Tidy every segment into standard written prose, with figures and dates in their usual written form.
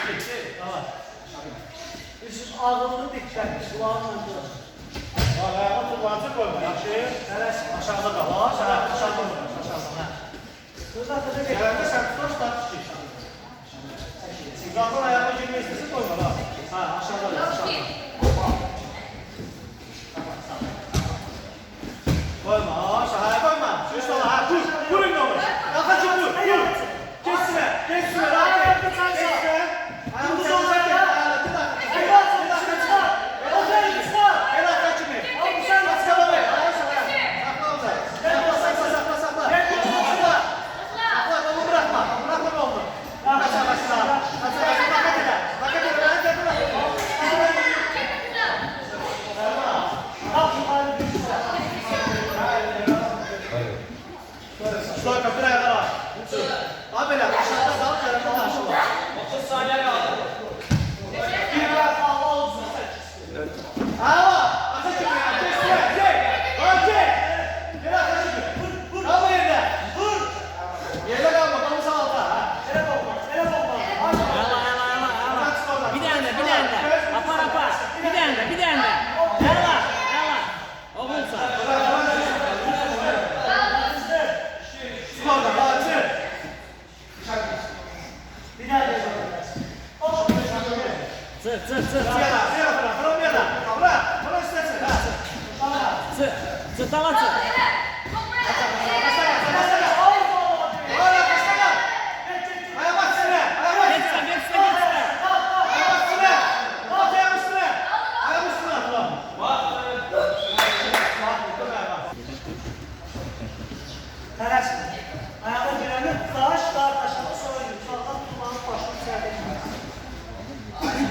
Tamam. Üstün ağırlığı dikkatli, kulağınla durun. Ayağımı turbancı koyma. Yaxşı. Aşağıda qal. Aşağıda qal. Burada da Gələndə sən tutar, start tutur. Zaten ayağına girmək istəsə koyma. Ha, aşağıda qal. Koyma, aşağıya koyma. Üç dala, ha, dur. Dur indi olur. Yaxacı dur, dur. Geçsinə, geçsinə. Geçsinə. Ayağımı olacaq.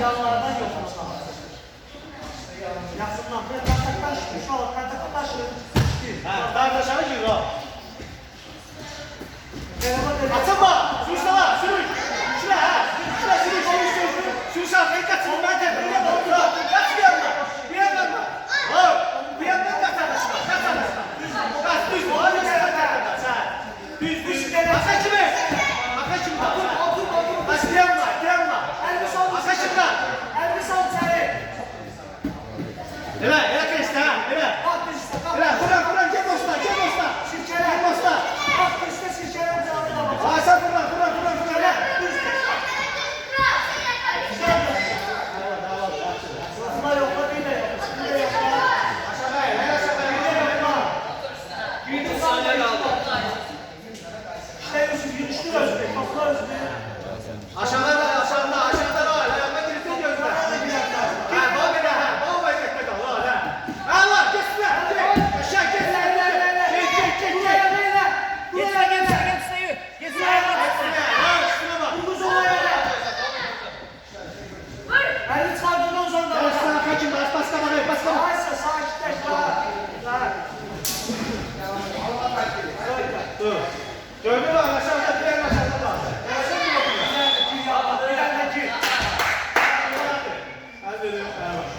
Yanlardan yoxlamaq lazım. Yaxsından bir kartakdan çıxır, şu an kartakdan çıxır. Hə, qardaşanı gir o. Açınma, sürüşdələ, sürüş. Şuna, hə, şuna sürüş, sürüş arkayı qaçın, mən təpəliyə baxıram. Qaç bir yandan, bir yandan. Bir yandan qaç arasına, qaç arasına. Qaç, düz bu, hadi bir yandan qaç, hə. Düz, aka kimi? Aka kimi? Qaç, bir yandan, bir yandan. Aka kimi? Elə, elə keçdi, hə, elə. Elə, Quran, gel boşla, gel boşla. Gel boşla. Aa, sen Quran, elə. Yoxla, yoxla, bir də yoxla. Aşağıya, aşağıya. 1 saniye kaldı. İşte yürüşdür özünü, topla özünü. Aşağıda da, ayağına girsin gözüne. Ha, bak elə, hə, bak vəziyyətdə qal, hə. Hə, lan, geçsinə, aşağı geçsinə. Dövdü lan aşağı.